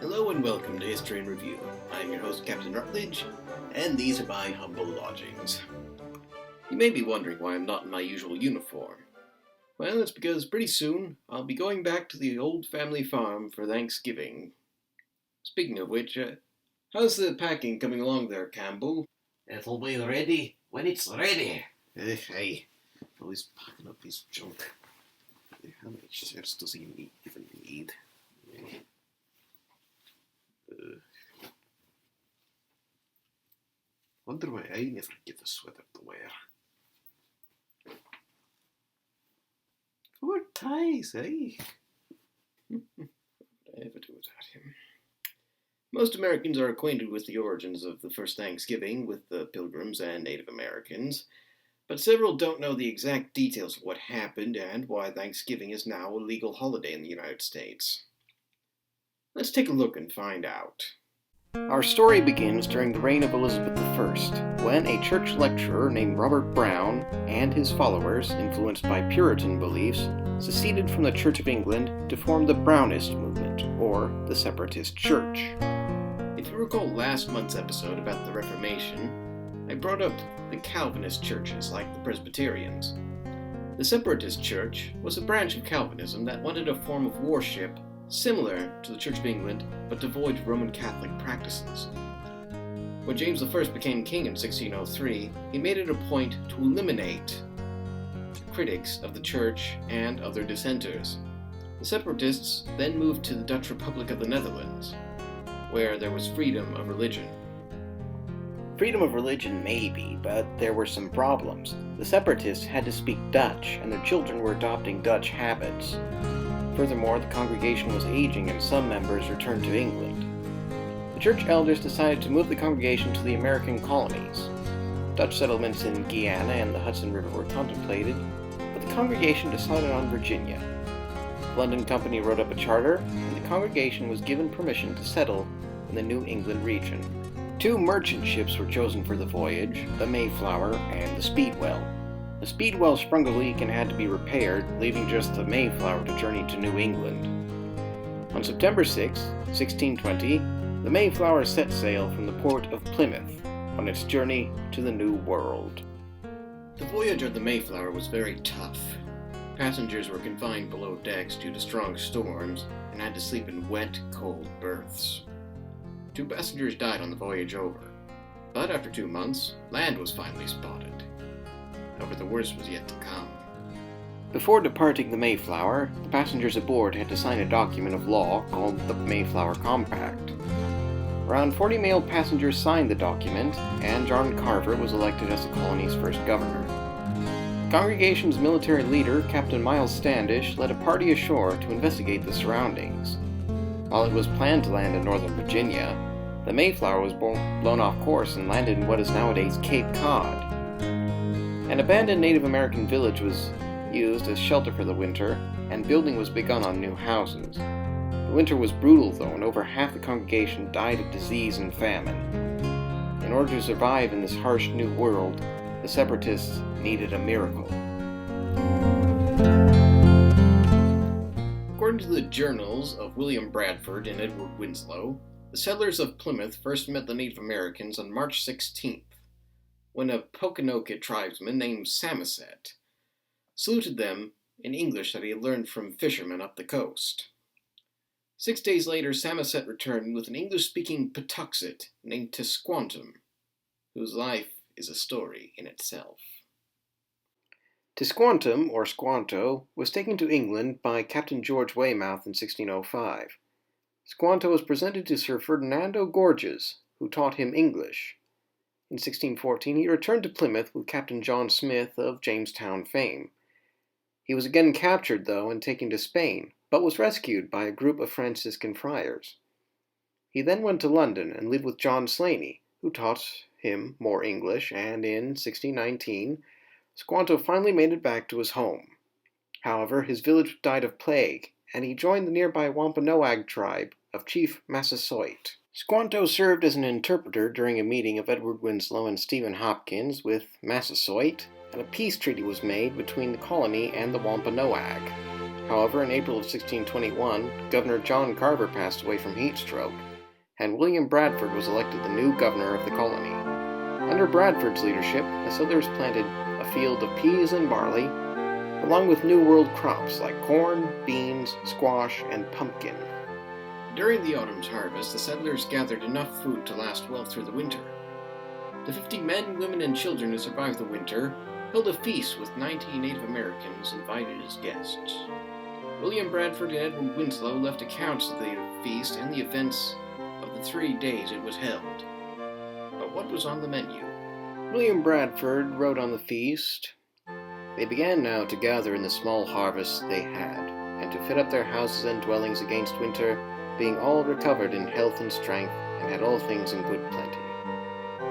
Hello and welcome to History in Review. I'm your host, Captain Rutlidge, and these are my humble lodgings. You may be wondering why I'm not in my usual uniform. Well, it's because pretty soon I'll be going back to the old family farm for Thanksgiving. Speaking of which, how's the packing coming along there, Campbell? It'll be ready when it's ready. Hey, always packing up his junk. How many shirts does he even need? Wonder why I never get a sweater to wear. 4 ties, eh? I ever do without him. Most Americans are acquainted with the origins of the first Thanksgiving with the Pilgrims and Native Americans, but several don't know the exact details of what happened and why Thanksgiving is now a legal holiday in the United States. Let's take a look and find out. Our story begins during the reign of Elizabeth I, when a church lecturer named Robert Brown and his followers, influenced by Puritan beliefs, seceded from the Church of England to form the Brownist movement, or the Separatist Church. If you recall last month's episode about the Reformation, I brought up the Calvinist churches like the Presbyterians. The Separatist Church was a branch of Calvinism that wanted a form of worship similar to the Church of England, but devoid of Roman Catholic practices. When James I became king in 1603, he made it a point to eliminate critics of the Church and other dissenters. The Separatists then moved to the Dutch Republic of the Netherlands, where there was freedom of religion. Freedom of religion maybe, but there were some problems. The Separatists had to speak Dutch, and their children were adopting Dutch habits. Furthermore, the congregation was aging and some members returned to England. The church elders decided to move the congregation to the American colonies. Dutch settlements in Guyana and the Hudson River were contemplated, but the congregation decided on Virginia. The London Company wrote up a charter, and the congregation was given permission to settle in the New England region. 2 merchant ships were chosen for the voyage, the Mayflower and the Speedwell. The Speedwell sprung a leak and had to be repaired, leaving just the Mayflower to journey to New England. On September 6, 1620, the Mayflower set sail from the port of Plymouth on its journey to the New World. The voyage of the Mayflower was very tough. Passengers were confined below decks due to strong storms and had to sleep in wet, cold berths. 2 passengers died on the voyage over, but after 2 months, land was finally spotted. However, the worst was yet to come. Before departing the Mayflower, the passengers aboard had to sign a document of law called the Mayflower Compact. Around 40 male passengers signed the document, and John Carver was elected as the colony's first governor. The congregation's military leader, Captain Miles Standish, led a party ashore to investigate the surroundings. While it was planned to land in northern Virginia, the Mayflower was blown off course and landed in what is nowadays Cape Cod. An abandoned Native American village was used as shelter for the winter, and building was begun on new houses. The winter was brutal, though, and over half the congregation died of disease and famine. In order to survive in this harsh new world, the Separatists needed a miracle. According to the journals of William Bradford and Edward Winslow, the settlers of Plymouth first met the Native Americans on March 16th. When a Pokanoket tribesman named Samoset saluted them in English that he had learned from fishermen up the coast. 6 days later, Samoset returned with an English-speaking Patuxet named Tisquantum, whose life is a story in itself. Tisquantum, or Squanto, was taken to England by Captain George Weymouth in 1605. Squanto was presented to Sir Ferdinando Gorges, who taught him English. In 1614, he returned to Plymouth with Captain John Smith of Jamestown fame. He was again captured, though, and taken to Spain, but was rescued by a group of Franciscan friars. He then went to London and lived with John Slaney, who taught him more English, and in 1619, Squanto finally made it back to his home. However, his village died of plague, and he joined the nearby Wampanoag tribe of Chief Massasoit. Squanto served as an interpreter during a meeting of Edward Winslow and Stephen Hopkins with Massasoit, and a peace treaty was made between the colony and the Wampanoag. However, in April of 1621, Governor John Carver passed away from heat stroke, and William Bradford was elected the new governor of the colony. Under Bradford's leadership, the settlers planted a field of peas and barley, along with New World crops like corn, beans, squash, and pumpkin. During the autumn's harvest, the settlers gathered enough food to last well through the winter. The 50 men, women, and children who survived the winter held a feast with 90 Native Americans invited as guests. William Bradford and Edward Winslow left accounts of the feast and the events of the 3 days it was held. But what was on the menu? William Bradford wrote on the feast, "They began now to gather in the small harvests they had, and to fit up their houses and dwellings against winter, being all recovered in health and strength, and had all things in good plenty.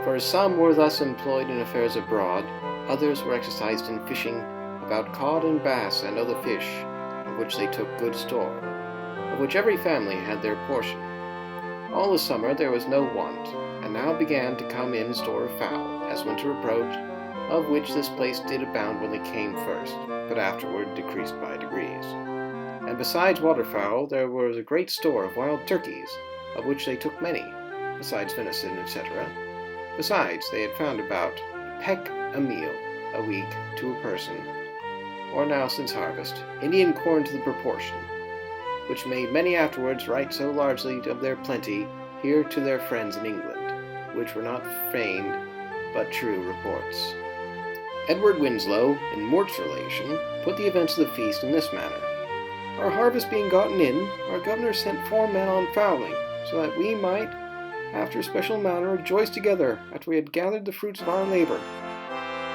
For as some were thus employed in affairs abroad, others were exercised in fishing, about cod and bass and other fish, of which they took good store, of which every family had their portion. All the summer there was no want, and now began to come in store of fowl, as winter approached, of which this place did abound when they came first, but afterward decreased by degrees. And besides waterfowl, there was a great store of wild turkeys, of which they took many, besides venison, etc. Besides, they had found about a peck a meal a week to a person, or now since harvest, Indian corn to the proportion, which made many afterwards write so largely of their plenty here to their friends in England, which were not feigned but true reports." Edward Winslow, in Mort's relation, put the events of the feast in this manner. "Our harvest being gotten in, our governor sent 4 men on fowling, so that we might, after a special manner, rejoice together after we had gathered the fruits of our labor.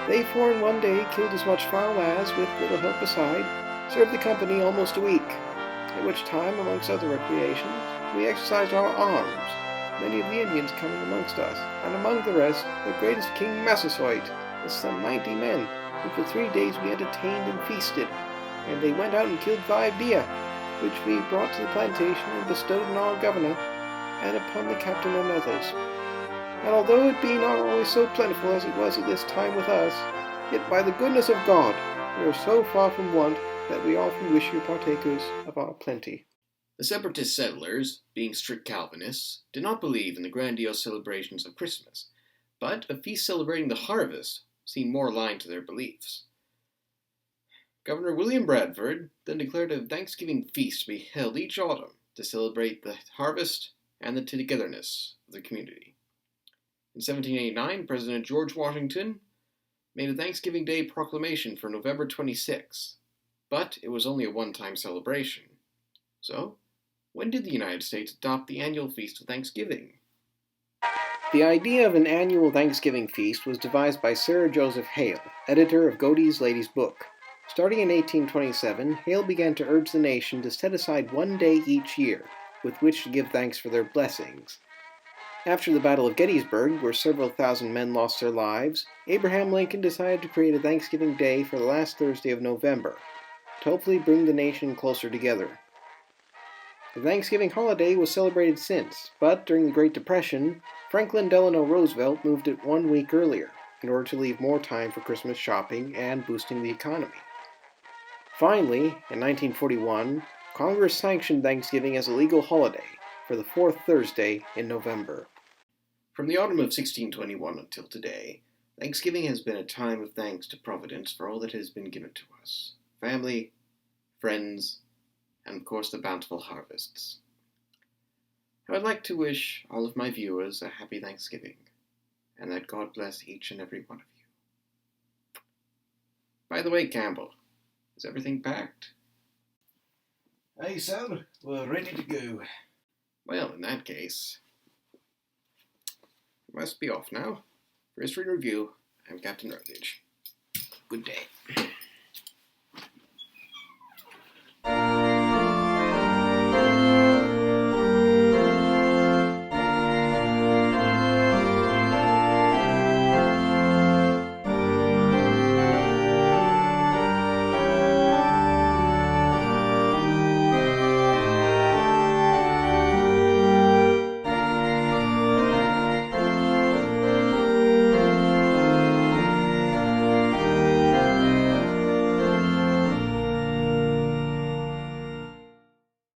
They 4 in one day killed as much fowl as, with little help beside, served the company almost a week, at which time, amongst other recreations, we exercised our arms, many of the Indians coming amongst us, and among the rest, the greatest King Massasoit, with some 90 men, who for 3 days we entertained and feasted, and they went out and killed 5 deer, which we brought to the plantation and bestowed on our governor, and upon the captain and others. And although it be not always so plentiful as it was at this time with us, yet by the goodness of God we are so far from want that we often wish you partakers of our plenty." The separatist settlers, being strict Calvinists, did not believe in the grandiose celebrations of Christmas, but a feast celebrating the harvest seemed more aligned to their beliefs. Governor William Bradford then declared a Thanksgiving feast to be held each autumn to celebrate the harvest and the togetherness of the community. In 1789, President George Washington made a Thanksgiving Day proclamation for November 26, but it was only a one-time celebration. So, when did the United States adopt the annual Feast of Thanksgiving? The idea of an annual Thanksgiving feast was devised by Sarah Joseph Hale, editor of Godey's Lady's Book. Starting in 1827, Hale began to urge the nation to set aside one day each year with which to give thanks for their blessings. After the Battle of Gettysburg, where several thousand men lost their lives, Abraham Lincoln decided to create a Thanksgiving Day for the last Thursday of November, to hopefully bring the nation closer together. The Thanksgiving holiday was celebrated since, but during the Great Depression, Franklin Delano Roosevelt moved it 1 week earlier, in order to leave more time for Christmas shopping and boosting the economy. Finally, in 1941, Congress sanctioned Thanksgiving as a legal holiday for the 4th Thursday in November. From the autumn of 1621 until today, Thanksgiving has been a time of thanks to Providence for all that has been given to us: family, friends, and of course the bountiful harvests. I would like to wish all of my viewers a happy Thanksgiving, and that God bless each and every one of you. By the way, Campbell, is everything packed? Hey, son, we're ready to go. Well, in that case, I must be off now. For History Review, I'm Captain Rutlidge. Good day.